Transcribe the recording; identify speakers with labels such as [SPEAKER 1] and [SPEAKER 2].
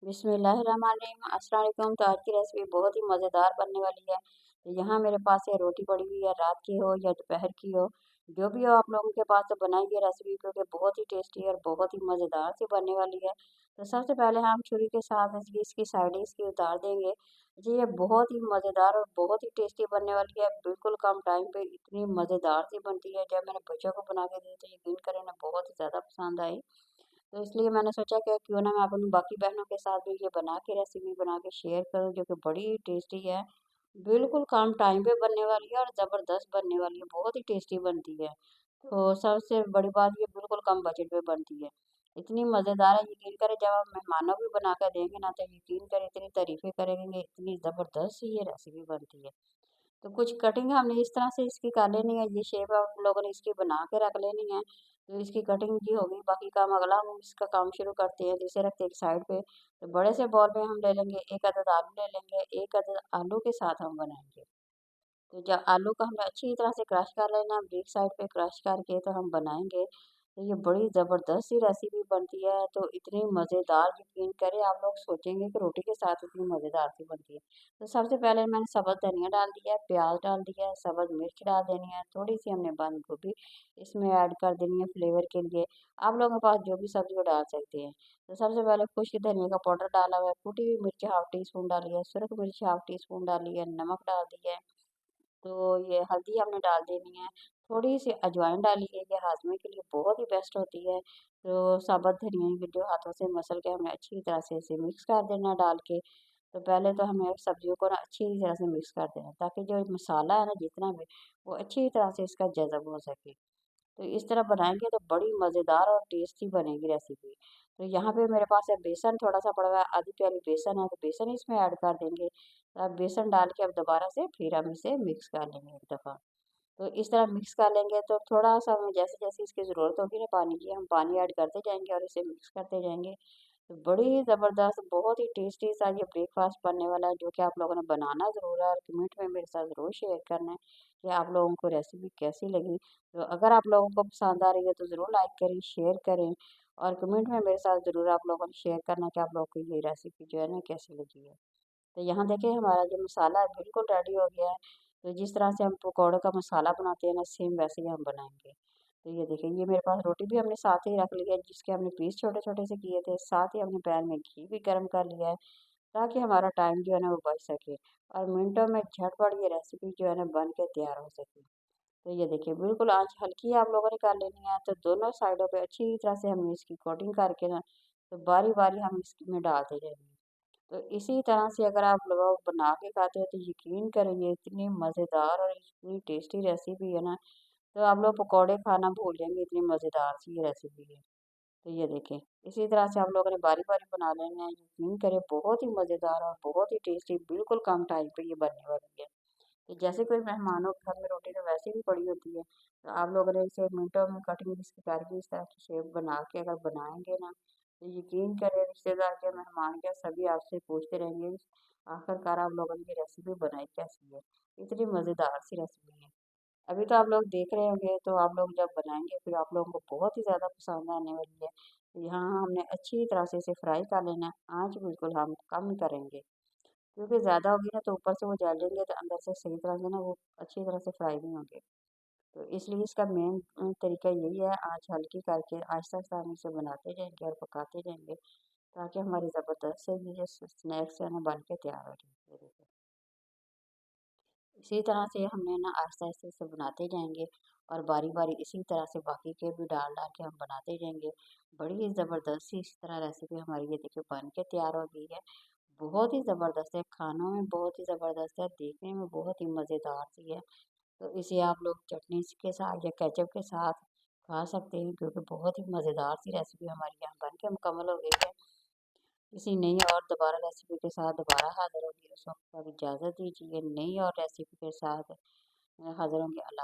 [SPEAKER 1] बिस्मिल्लाहिर्रहमानिर्रहीम, अस्सलाम वालेकुम। तो आज की रेसिपी बहुत ही मज़ेदार बनने वाली है। तो यहाँ मेरे पास है रोटी पड़ी हुई है, रात की हो या दोपहर की हो, जो भी हो आप लोगों के पास, तो बनाइए रेसिपी क्योंकि बहुत ही टेस्टी और बहुत ही मज़ेदार सी बनने वाली है। तो सबसे पहले हम छुरी के साथ इसकी साइडें इसकी उतार देंगे। जी, ये बहुत ही मज़ेदार और बहुत ही टेस्टी बनने वाली है। बिल्कुल कम टाइम पे इतनी मज़ेदार सी बनती है। जब मैंने बच्चों को बना के दी तो यकीन करें ना, बहुत ही ज़्यादा पसंद आई। तो इसलिए मैंने सोचा कि क्यों ना मैं अपनी बाकी बहनों के साथ भी ये बना के रेसिपी बना के शेयर करूं, जो कि बड़ी टेस्टी है। बिल्कुल कम टाइम पे बनने वाली है और ज़बरदस्त बनने वाली है, बहुत ही टेस्टी बनती है। तो सबसे बड़ी बात ये बिल्कुल कम बजट पे बनती है। इतनी मज़ेदार है, यकीन करें जब आप मेहमानों को भी बना कर देंगे ना, तो यकीन करें इतनी तारीफ़ें करेंगे, इतनी ज़बरदस्त ये रेसिपी बनती है। तो कुछ कटिंग हमने इस तरह से इसकी कर लेनी है, ये शेप आप लोगों ने इसकी बना के रख लेनी है। तो इसकी कटिंग की होगी, बाकी काम अगला हम इसका काम शुरू करते हैं। जिसे रखते हैं एक साइड पे, तो बड़े से बॉल में हम ले लेंगे, 1 अदद आलू ले लेंगे, 1 अदद आलू के साथ हम बनाएँगे। तो जब आलू को हमने अच्छी तरह से क्रश कर लेना, ब्रेक साइड पे क्रश करके तो हम बनाएँगे। तो ये बड़ी ज़बरदस्त सी रेसिपी बनती है, तो इतनी मज़ेदार, यकीन करें आप लोग सोचेंगे कि रोटी के साथ इतनी मज़ेदार सी बनती है। तो सबसे पहले मैंने सब्ज़ धनिया डाल दिया है, प्याज़ डाल दिया है, सब्ज़ मिर्च डाल देनी है, थोड़ी-सी हमने बंद गोभी इसमें ऐड कर देनी है फ्लेवर के लिए। आप लोगों के पास जो भी सब्ज़ी वो डाल सकते हैं। तो सबसे पहले खुश्क धनिया का पाउडर डाला हुआ है, कुटी हुई मिर्च हाफ़ टी स्पून डाली है, सुरख मिर्च हाफ़ टी स्पून डाली है, नमक डाल दिया है। तो ये हल्दी हमने डाल देनी है, थोड़ी-सी अजवाइन डाली है, ये हाज़मे के लिए बहुत ही बेस्ट होती है। तो साबुत धनिया को जो हाथों से मसल के हमने अच्छी तरह से इसे मिक्स कर देना है डाल के। तो पहले तो हमें सब्जियों को ना अच्छी तरह से मिक्स कर देना है, ताकि जो मसाला है ना जितना भी, वो अच्छी तरह से इसका जज़ब हो सके। तो इस तरह बनाएँगे तो बड़ी मज़ेदार और टेस्टी बनेगी रेसिपी। तो यहाँ पे मेरे पास है बेसन थोड़ा-सा पड़ा हुआ है, आधी प्याली बेसन है, तो बेसन इसमें ऐड कर देंगे। अब बेसन डाल के अब दोबारा से फिर हम इसे मिक्स कर लेंगे एक दफ़ा। तो इस तरह मिक्स कर लेंगे तो थोड़ा-सा हमें जैसे-जैसे इसकी ज़रूरत होगी ना पानी की, हम पानी ऐड करते जाएँगे और इसे मिक्स करते जाएँगे। तो बड़ी ज़बरदस्त, बहुत ही टेस्टी सा ये ब्रेकफ़ास्ट बनने वाला है, जो कि आप लोगों ने बनाना ज़रूर है और कमेंट में मेरे साथ ज़रूर शेयर करना है कि आप लोगों को रेसिपी कैसी लगी। तो अगर आप लोगों को पसंद आ रही है तो ज़रूर लाइक करें, शेयर करें और कमेंट में मेरे साथ ज़रूर आप लोगों ने शेयर करना कि आप लोगों को ये रेसिपी जो है ना कैसी लगी है। तो यहाँ देखिए हमारा जो मसाला है बिल्कुल रेडी हो गया है। तो जिस तरह से हम पकौड़ों का मसाला बनाते हैं ना, सेम वैसे ही हम बनाएँगे। तो ये देखिए, ये मेरे पास रोटी भी हमने साथ ही रख ली है, जिसके हमने पीस छोटे-छोटे से किए थे। साथ ही हमने पैन में घी भी गरम कर लिया है, ताकि हमारा टाइम जो है ना वो बच सके और मिनटों में झटपट ये रेसिपी जो है ना बन के तैयार हो सके। तो ये देखिए बिल्कुल आँच हल्की आप लोगों ने कर लेनी है, तो दोनों साइडों पे अच्छी तरह से हमने इसकी कोटिंग करके ना, तो बारी-बारी हम इसमें डालते जाएँगे। तो इसी तरह से अगर आप लोग बना के खाते हो तो यकीन करेंगे इतनी मज़ेदार और इतनी टेस्टी रेसिपी है ना, तो आप लोग पकौड़े खाना भूल जाएँगे, इतनी मज़ेदार सी ये रेसिपी है। तो ये देखें, इसी तरह से आप लोगों ने बारी-बारी बना लेना है, यकीन करें बहुत ही मज़ेदार और बहुत ही टेस्टी, बिल्कुल कम टाइम पे ये बनने वाली है। तो जैसे कोई मेहमानों के घर में रोटी तो वैसे भी पड़ी होती है, तो आप लोगों ने इसे मिनटों में कटिंग इसकी करके इस तरह की शेप बना के अगर बनाएँगे ना, तो यकीन करें रिश्तेदार क्या, मेहमान क्या, सभी आपसे पूछते रहेंगे, आखिरकार आप लोगों ने ये रेसिपी बनाई कैसी है? इतनी मज़ेदार सी रेसिपी है। अभी तो आप लोग देख रहे होंगे, तो आप लोग जब बनाएँगे फिर आप लोगों को बहुत ही ज़्यादा पसंद आने वाली है। तो यहाँ हमने अच्छी तरह से इसे फ्राई कर लेना है, आँच बिल्कुल हम कम करेंगे। क्योंकि ज़्यादा होगी ना तो ऊपर से वो जलेंगे तो अंदर से सही तरह से ना वो अच्छी तरह से फ्राई नहीं होंगे। तो इसलिए इसका मेन तरीका यही है, आँच हल्की करके आहिस्ता-आहिस्ता हम इसे बनाते जाएँगे और पकाते जाएँगे, ताकि हमारी ज़बरदस्त से ये जो स्नैक्स है ना बन के तैयार हो जाए। ये देखिए। इसी तरह से हमने ना आहिस्ता-आहिस्ता इसे बनाते जाएँगे और बारी-बारी इसी तरह से बाकी के भी डाल-डाल के हम बनाते जाएँगे। बड़ी ही ज़बरदस्त सी इस तरह रेसिपी हमारी ये देखिए बन के तैयार हो गई है। बहुत ही ज़बरदस्त है, खानों में बहुत ही ज़बरदस्त है, देखने में बहुत ही मज़ेदार सी है। तो इसे आप लोग चटनी के साथ या केचप के साथ खा सकते हैं, क्योंकि बहुत ही मज़ेदार सी रेसिपी हमारी यहाँ बन के मुकम्मल हो गई है। किसी नई और दोबारा रेसिपी के साथ दोबारा हाज़िर होंगे, उस वक़्त तक इजाज़त दीजिए। नई और रेसिपी के साथ हाज़िर होंगे। अल्लाह